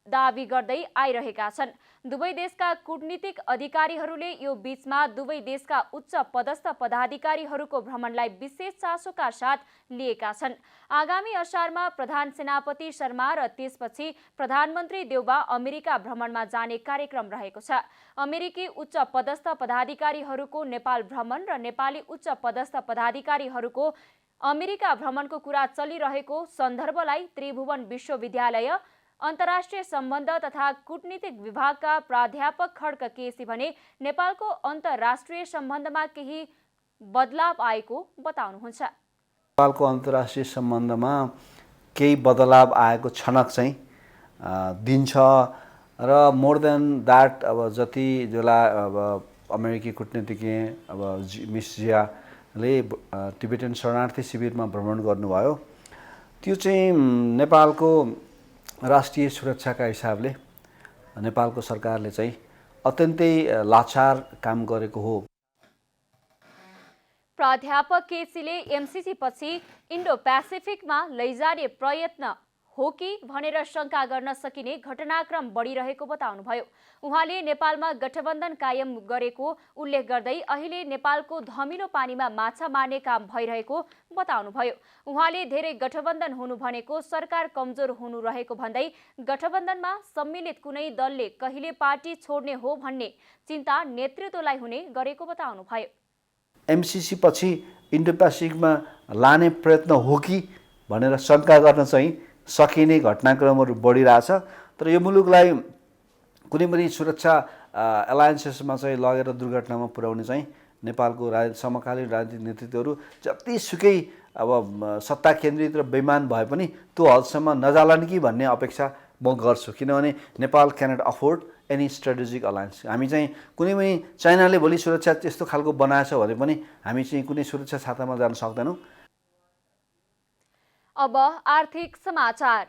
दाबी गर्दै आइरहेका छन्। दुवै देशका कूटनीतिक अधिकारीहरूले यो बीचमा दुवै देशका उच्च पदस्थ पदाधिकारीहरूको भ्रमणलाई विशेष चासोका साथ लिएका छन्। आगामी असारमा प्रधान सेनापति शर्मा र त्यसपछि प्रधानमन्त्री देउवा अमेरिका भ्रमणमा जाने कार्यक्रम रहेको छ। अमेरिकी उच्च पदस्थ पदाधिकारीहरूको नेपाल भ्रमण र नेपाली उच्च पदस्थ पदाधिकारीहरूको अमेरिका भ्रमणको कुरा चलिरहेको सन्दर्भलाई त्रिभुवन विश्वविद्यालय अन्तर्राष्ट्रिय सम्बन्ध तथा कूटनीतिक विभागका प्राध्यापक खड्क केसी भने नेपालको अन्तर्राष्ट्रिय सम्बन्धमा केही बदलाव आएको बताउनुहुन्छ। नेपालको अन्तर्राष्ट्रिय सम्बन्धमा केही बदलाव आएको छनक चाहिँ दिन्छ र मोर देन द्याट अब जति जसलाई अब अमेरिकी कूटनीतिज्ञ अब मिस जियाले तिब्बतन शरणार्थी शिविरमा भ्रमण गर्नुभयो, त्यो चाहिँ नेपालको राष्ट्रिय सुरक्षाका हिसाबले नेपालको सरकारले चाहिँ अत्यन्तै लाचार काम गरेको हो। प्राध्यापक केसीले एमसीसी पछि इन्डो पेसिफिकमा लैजाने प्रयत्न हो कि भनेर शंका गर्न सकिने घटनाक्रम बढिरहेको बताउनुभयो। उहाँले नेपालमा गठबन्धन कायम गरेको उल्लेख गर्दै अहिले नेपालको धमिलो पानीमा माछा मार्ने काम भइरहेको बताउनुभयो। उहाँले धेरै गठबन्धन हुनु भनेको सरकार कमजोर हुनु रहेको भन्दै गठबन्धनमा सम्मिलित कुनै दलले कहिले पार्टी छोड्ने हो भन्ने चिन्ता नेतृत्वलाई हुने गरेको बताउनुभयो। एमसीसी पछि इन्डो पेसिफिकमा लाने प्रयत्न हो कि भनेर शंका गर्न चाहिँ सकिने घटनाक्रमहरू बढिरहेछ। तर यो मुलुकलाई कुनै पनि सुरक्षा एलायन्सेसमा चाहिँ लगेर दुर्घटनामा पुर्याउने चाहिँ नेपालको समकालीन राजनीतिक नेतृत्वहरू जतिसुकै अब सत्ता केन्द्रित र बेइमान भए पनि त्यो हदसम्म नजालान् कि भन्ने अपेक्षा म गर्छु। किनभने Nepal cannot afford any strategic alliance. हामी चाहिँ कुनै पनि चाइनाले भोलि सुरक्षा त्यस्तो खालको बनाएछ भने पनि हामी चाहिँ कुनै सुरक्षा छातामा जान सक्दैनौँ। अब आर्थिक समाचार।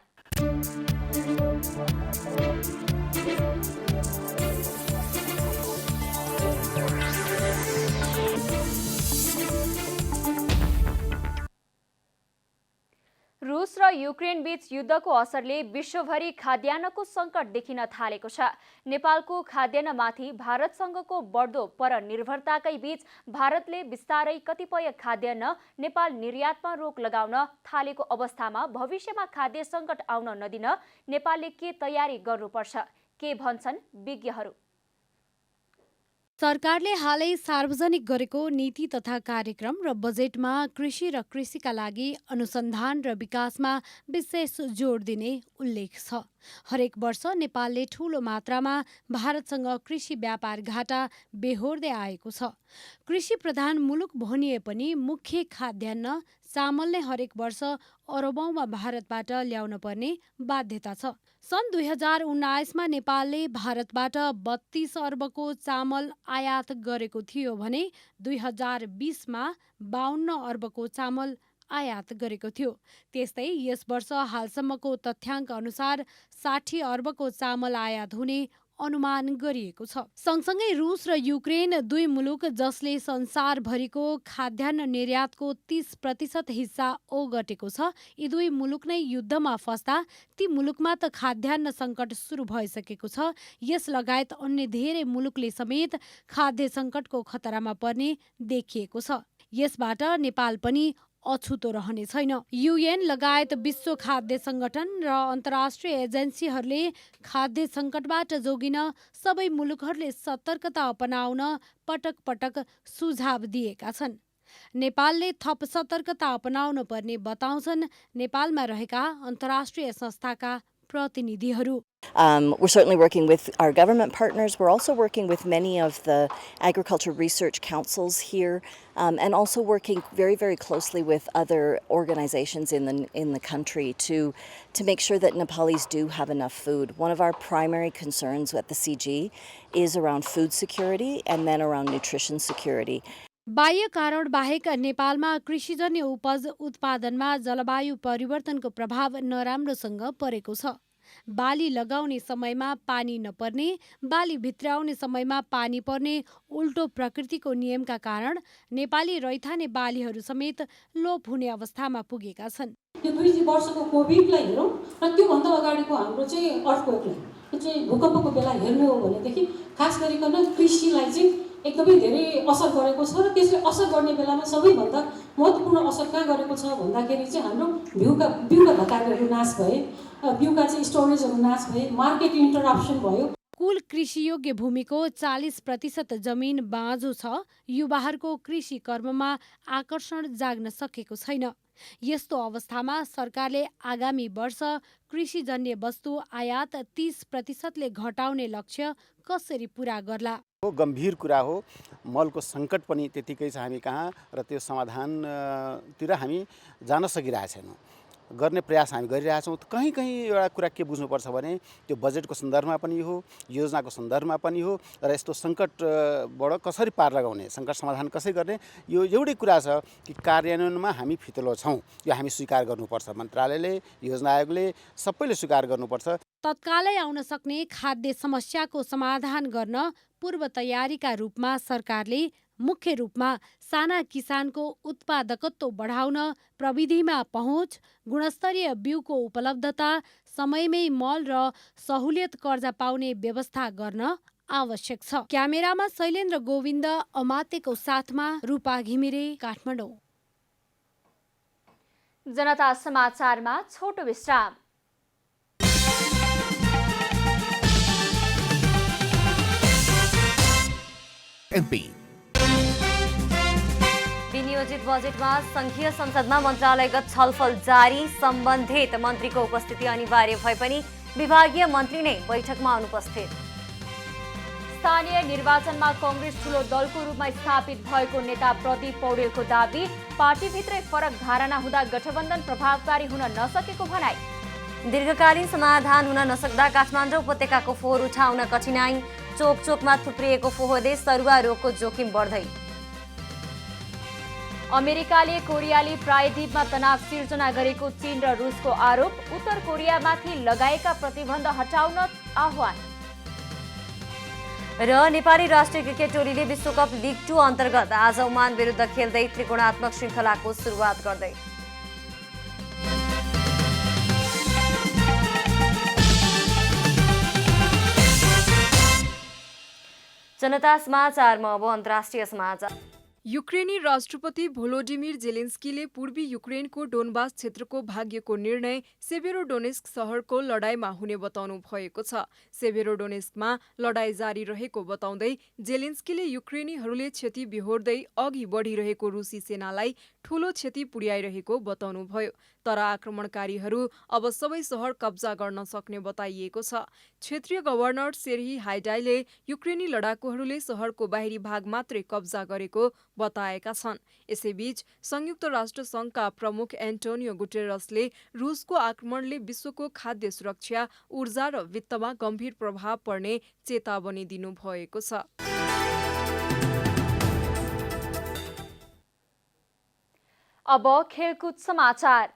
रुस र युक्रेन बीच युद्धको असरले विश्वभरि खाद्यान्नको सङ्कट देखिन थालेको छ। नेपालको खाद्यान्नमाथि भारतसँगको बढ्दो परनिर्भरताकै बीच भारतले बिस्तारै कतिपय खाद्यान्न नेपाल निर्यातमा रोक लगाउन थालेको अवस्थामा भविष्यमा खाद्य सङ्कट आउन नदिन नेपालले के तयारी गर्नुपर्छ, के भन्छन् विज्ञहरू। सरकारले हालै सार्वजनिक गरेको नीति तथा कार्यक्रम र बजेटमा कृषि र कृषिका लागि अनुसन्धान र विकासमा विशेष जोड दिने उल्लेख छ। हरेक वर्ष नेपालले ठूलो मात्रामा भारतसँग कृषि व्यापार घाटा बेहोर्दै आएको छ। कृषि प्रधान मुलुक भनिए पनि मुख्य खाद्यान्न चामलले हरेक वर्ष अरबौंमा भारतबाट ल्याउन पर्ने बाध्यता छ। सन् 2019मा नेपालले भारतबाट 32 अर्बको चामल आयात गरेको थियो भने 2020मा 52 अर्बको चामल आयात गरेको थियो। त्यस्तै यस वर्ष हालसम्मको तथ्याङ्क अनुसार 60 अर्बको चामल आयात हुने अनुमान गरिएको छ। सँगसँगै रुस र युक्रेन दुई मुलुक जसले संसारभरिको खाद्यान्न निर्यातको 30% हिस्सा ओगटेको छ, यी दुई मुलुक नै युद्धमा फस्दा ती मुलुकमा त खाद्यान्न सङ्कट सुरु भइसकेको छ। यस लगायत अन्य धेरै मुलुकले समेत खाद्य सङ्कटको खतरामा पर्ने देखिएको छ। यसबाट नेपाल पनि अछुतो रहने छैन। UN लगायत विश्व खाद्य सङ्गठन र अन्तर्राष्ट्रिय एजेन्सीहरूले खाद्य सङ्कटबाट जोगिन सबै मुलुकहरूले सतर्कता अपनाउन पटक पटक सुझाव दिएका छन्। नेपालले थप सतर्कता अपनाउन पर्ने बताउँछन् नेपालमा रहेका अन्तर्राष्ट्रिय संस्थाका प्रतिनिधिहरू। We're certainly working with our government partners. We're also working with many of the agriculture research councils here, and also working very, very closely with other organizations in the country to make sure that Nepalis do have enough food. One of our primary concerns at the CG is around food security and then around nutrition security. बाह्य कारण बाहेक नेपालमा कृषिजन्य उपज उत्पादनमा जलवायु परिवर्तनको प्रभाव नराम्रोसँग परेको छ। बाली लगाउने समयमा पानी नपर्ने, बाली भित्राउने समयमा पानी पर्ने उल्टो प्रकृतिको नियमका कारण नेपाली रैथाने बालीहरू समेत लोप हुने अवस्थामा पुगेका छन्। यो 2 वर्षको कोभिडलाई हेरौँ र त्योभन्दा अगाडिको हाम्रो चाहिँ अर्थक्वेकलाई चाहिँ भूकम्पको बेला हेर्नु हो भनेदेखि खास गरिकन कृषिलाई चाहिँ एकदमै धेरै असर गरेको छ र त्यसले असर गर्ने बेलामा सबैभन्दा महत्त्वपूर्ण असर कहाँ गरेको छ भन्दाखेरि चाहिँ हाम्रो बिउका भताकहरू नाश भए, बिउका चाहिँ स्टोरेजहरू नाश भए, मार्केट इन्टरप्सन भयो। कुल कृषियोग्य भूमिको 40% जमिन बाँझो छ। युवाहरूको कृषि कर्ममा आकर्षण जाग्न सकेको छैन। यस्तो अवस्थामा सरकारले आगामी वर्ष कृषिजन्य वस्तु आयात 30%ले घटाउने लक्ष्य कसरी पुरा गर्ला? गम्भीर कुरा हो। मलको सङ्कट पनि त्यतिकै छ हामी कहाँ र त्यो समाधानतिर हामी जान सकिरहेका छैनौँ। गर्ने प्रयास हामी गरिरहेछौँ। कहीँ एउटा कुरा के बुझ्नुपर्छ भने त्यो बजेटको सन्दर्भमा पनि हो, योजनाको सन्दर्भमा पनि हो र यस्तो सङ्कटबाट कसरी पार लगाउने, सङ्कट समाधान कसरी गर्ने, यो एउटै कुरा छ कि कार्यान्वयनमा हामी फितलो छौँ। यो हामी स्वीकार गर्नुपर्छ। मन्त्रालयले, योजना आयोगले सबैले स्वीकार गर्नुपर्छ। तत्कालै आउन सक्ने खाद्य समस्याको समाधान गर्न पूर्व तयारीका रूपमा सरकारले मुख्य रूपमा साना किसानको उत्पादकत्व बढाउन प्रविधिमा पहुँच, गुणस्तरीय बिउको उपलब्धता, समयमै मल र सहुलियत कर्जा पाउने व्यवस्था गर्न आवश्यक छ। क्यामेरामा शैलेन्द्र गोविन्द अमातेको साथमा रूपा घिमिरे, काठमाडौँ। जनता समाचारमा छोटो विश्राम। विनियोजित बजेटमा संघीय संसदमा मन्त्रालयगत छलफल जारी। सम्बन्धित मन्त्रीको उपस्थिति अनिवार्य भए पनि विभागीय मन्त्री नै बैठकमा अनुपस्थित। स्थानीय निर्वाचनमा कांग्रेस ठूलो दलको रूपमा स्थापित भएको नेता प्रदीप पौडेलको दाबी। पार्टीभित्रै फरक धारणा हुँदा गठबन्धन प्रभावकारी हुन नसकेको भनाई। दीर्घकालीन समाधान हुन नसक्दा काठमाडौँ उपत्यकाको फोहोर उठाउन कठिनाई। चोक चोकमा थुप्रिएको फोहोरले सरुवा रोगको जोखिम बढ्दै। अमेरिकाले कोरियाली प्रायद्वीपमा तनाव सिर्जना गरेको चीन र रुसको आरोप। उत्तर कोरियामाथि लगाएका प्रतिबन्ध हटाउन आह्वान। र नेपाली राष्ट्रिय क्रिकेट टोलीले विश्वकप लिग 2 अन्तर्गत आज ओमान विरुद्ध खेल्दै त्रिकोणात्मक श्रृङ्खलाको सुरुवात गर्दै। जनता समाचारमा अब अन्तर्राष्ट्रिय समाचार। युक्रेनी राष्ट्रपति भोलोडिमिर जेलेन्स्कीले पूर्वी युक्रेनको डोनबास क्षेत्रको भाग्यको निर्णय सेभेरोडोनेस्क शहरको लडाईँमा हुने बताउनु भएको छ। सेभेरोडोनेस्कमा लडाईँ जारी रहेको बताउँदै जेलेन्स्कीले युक्रेनीहरूले क्षति बिहोर्दै अघि बढिरहेको रुसी सेनालाई ठूलो क्षति पुर्याइरहेको बताउनुभयो। तर आक्रमणकारीहरू अब सबै शहर कब्जा गर्न सक्ने बताइएको छ। क्षेत्रीय गभर्नर सेर्ही हाइडाईले युक्रेनी लडाकुहरूले शहरको बाहिरी भाग मात्रै कब्जा गरेको बताएका छन्। यसैबीच संयुक्त राष्ट्र संघका प्रमुख एन्टोनियो गुटेरसले रुसको आक्रमणले विश्वको खाद्य सुरक्षा, ऊर्जा र वित्तमा गम्भीर प्रभाव पर्ने चेतावनी दिनुभएको छ। अब खेलकुद समाचार।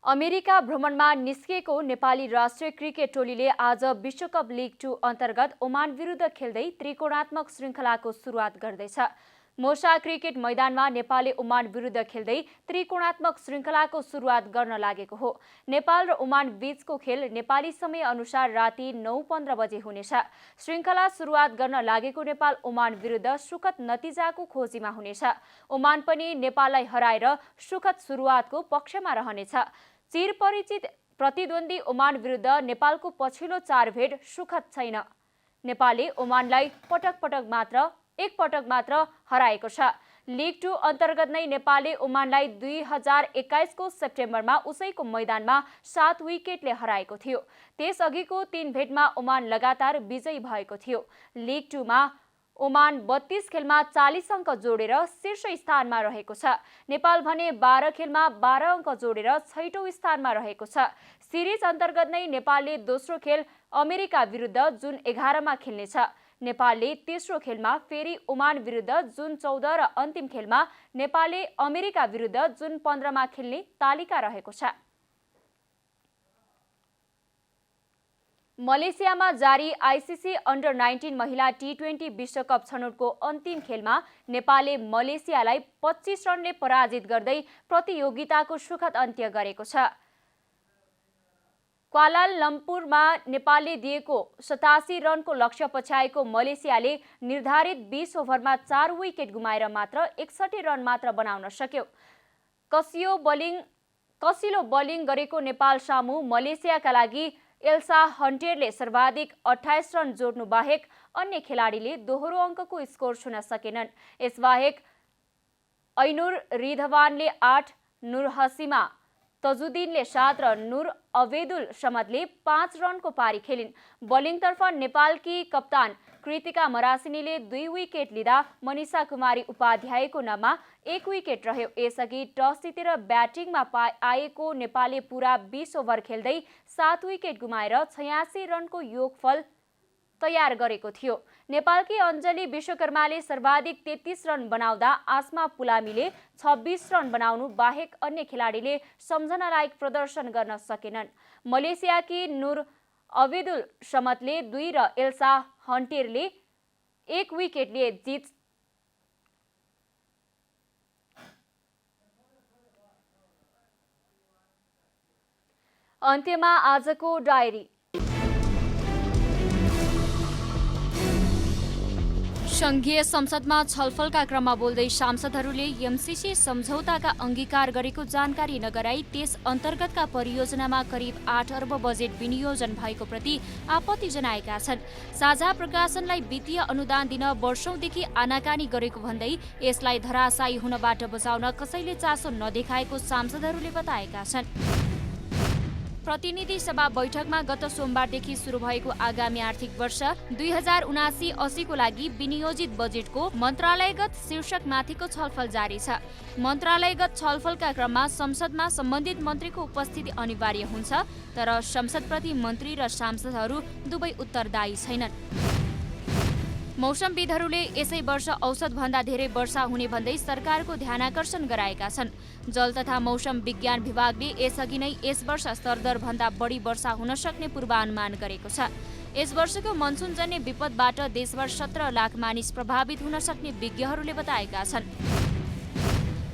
अमेरिका भ्रमणमा निस्किएको नेपाली राष्ट्रिय क्रिकेट टोलीले आज विश्वकप लिग 2 अन्तर्गत ओमान विरुद्ध खेल्दै त्रिकोणात्मक श्रृङ्खलाको सुरुवात गर्दैछ। मोसा क्रिकेट मैदानमा नेपालले ओमान विरुद्ध खेल्दै त्रिकोणात्मक श्रृङ्खलाको सुरुवात गर्न लागेको हो। नेपाल र ओमान बीचको खेल नेपाली समय अनुसार राति 9:15 बजे हुनेछ। श्रृङ्खला सुरुवात गर्न लागेको नेपाल ओमान विरुद्ध सुखद नतिजाको खोजीमा हुनेछ। ओमान पनि नेपाललाई हराएर सुखद सुरुवातको पक्षमा रहनेछ। चिरपरिचित प्रतिद्वन्दी ओमान विरुद्ध नेपालको पछिल्लो 4 भेट सुखद छैन। नेपालले ओमानलाई एक पटक मात्र हराएको छ। लिग 2 अन्तर्गत नै नेपालले ओमानलाई 2021 को सेप्टेम्बरमा उसैको मैदानमा 7 विकेटले हराएको थियो। त्यसअघिको 3 भेटमा ओमान लगातार विजयी भएको थियो। लिग 2 मा ओमान 32 खेलमा 40 अङ्क जोडेर शीर्ष स्थानमा रहेको छ। नेपाल भने 12 खेलमा 12 अङ्क जोडेर 6औं स्थानमा रहेको छ। सिरिज अन्तर्गत नै नेपालले दोस्रो खेल अमेरिका विरुद्ध जुन 11 मा खेल्नेछ। नेपालले तेस्रो खेलमा फेरि ओमान विरुद्ध जुन 14 र अन्तिम खेलमा नेपालले अमेरिका विरुद्ध जुन 15 मा खेल्ने तालिका रहेको छ। मलेसियामा जारी आइसिसी अन्डर 19 महिला T20 विश्वकप छनौटको अन्तिम खेलमा नेपालले मलेसियालाई 25 रनले पराजित गर्दै प्रतियोगिताको सुखद अन्त्य गरेको छ। क्वालालम्पुरमा नेपालले दिएको 87 रनको लक्ष्य पछ्याएको मलेसियाले निर्धारित 20 ओभरमा 4 विकेट गुमाएर मात्र 61 रन मात्र बनाउन सक्यो। कसिलो बलिङ गरेको नेपाल सामु मलेसियाका लागि एल्सा हन्टेरले सर्वाधिक 28 रन जोड्नु बाहेक अन्य खेलाडीले दोहोरो अङ्कको स्कोर छुन सकेनन्। यसबाहेक ऐनुर रिधवानले 8, नुर हसिमा तजुद्दिनले 7 र नुर अवेदुल समदले 5 रनको पारी खेलिन्। बलिङतर्फ नेपालकी कप्तान कृतिका मरासिनीले 2 विकेट लिँदा मनिषा कुमारी उपाध्यायको नाममा 1 विकेट रह्यो। यसअघि टस जितेर ब्याटिङमा आएको नेपालले पूरा 20 ओभर खेल्दै 7 विकेट गुमाएर 86 रनको योगफल तयार गरेको थियो। नेपालकी अञ्जली विश्वकर्माले सर्वाधिक 33 रन बनाउँदा आसमा पुलामीले 26 रन बनाउनु बाहेक अन्य खेलाडीले सम्झनालायक प्रदर्शन गर्न सकेनन्। मलेसियाकी नुर अवेदुल समतले 2 र एल्सा हन्टेरले 1 विकेट लिए जित अन्त्यमा आजको डायरी। संघीय संसदमा छलफलका क्रममा बोल्दै सांसदहरूले एमसीसी सम्झौताका अंगीकार गरेको जानकारी नगराई त्यस अन्तर्गतका परियोजनामा करिब 8 अर्ब बजेट विनियोजन भएको प्रति आपत्ति जनाएका छन्। साझा प्रकाशनलाई वित्तीय अनुदान दिन वर्षौंदेखि आनाकानी गरेको भन्दै यसलाई धराशायी हुनबाट बचाउन कसैले चासो नदेखाएको सांसदहरूले बताएका छन्। प्रतिनिधि सभा बैठकमा गत सोमबारदेखि सुरु भएको आगामी आर्थिक वर्ष 2079-80 को लागि विनियोजित बजेटको मन्त्रालयगत शीर्षकमाथिको छलफल जारी छ। मन्त्रालयगत छलफलका क्रममा संसदमा सम्बन्धित मन्त्रीको उपस्थिति अनिवार्य हुन्छ, तर संसदप्रति मन्त्री र सांसदहरू दुवै उत्तरदायी छैनन्। मौसमविदहरूले यसै वर्ष औसतभन्दा धेरै वर्षा हुने भन्दै सरकारको ध्यानाकर्षण गराएका छन्। जल तथा मौसम विज्ञान विभागले यसअघि नै यस वर्ष स्तरदरभन्दा बढी वर्षा हुन सक्ने पूर्वानुमान गरेको छ। यस वर्षको मनसुनजन्य विपदबाट देशभर 17 लाख मानिस प्रभावित हुन सक्ने विज्ञहरूले बताएका छन्।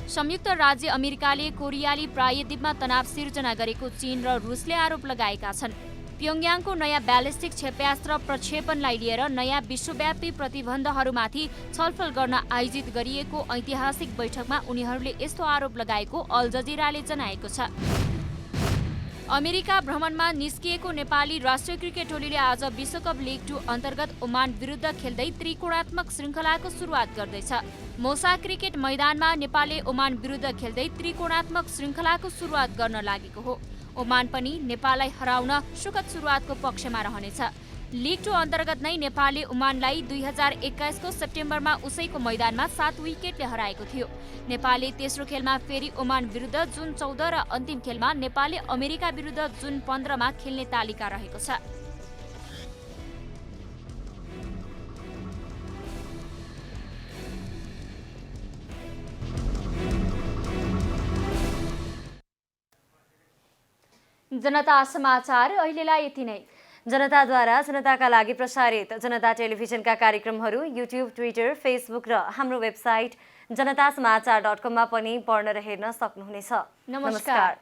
संयुक्त राज्य अमेरिकाले कोरियाली प्रायद्वीपमा तनाव सिर्जना गरेको चीन र रुसले आरोप लगाएका छन्। प्योङयाङको नयाँ ब्यालिस्टिक क्षेप्यास्त्र प्रक्षेपणलाई लिएर नयाँ विश्वव्यापी प्रतिबन्धहरूमाथि छलफल गर्न आयोजित गरिएको ऐतिहासिक बैठकमा उनीहरूले यस्तो आरोप लगाएको अल जजिराले जनाएको छ। अमेरिका भ्रमणमा निस्किएको नेपाली राष्ट्रिय क्रिकेट टोलीले आज विश्वकप लिग 2 अन्तर्गत ओमान विरुद्ध खेल्दै त्रिकोणात्मक श्रृङ्खलाको सुरुवात गर्दैछ। मौसा क्रिकेट मैदानमा नेपालले ओमान विरुद्ध खेल्दै त्रिकोणात्मक श्रृङ्खलाको सुरुवात गर्न लागेको हो। ओमान पनि नेपाललाई हराउन सुखद सुरुवातको पक्षमा रहनेछ। लिग 2 अन्तर्गत नै नेपालले ओमानलाई 2021 को सेप्टेम्बरमा उसैको मैदानमा 7 विकेटले हराएको थियो। नेपालले तेस्रो खेलमा फेरि ओमान विरुद्ध जुन 14 र अन्तिम खेलमा नेपालले अमेरिका विरुद्ध जुन 15 मा खेल्ने तालिका रहेको छ। जनता समाचार अहिलेलाई यति नै। जनताद्वारा जनताका लागि प्रसारित जनता टेलिभिजनका कार्यक्रमहरू युट्युब, ट्विटर, फेसबुक र हाम्रो वेबसाइट जनतासमाचार.com मा पनि पढ्न र हेर्न सक्नुहुनेछ। नमस्कार।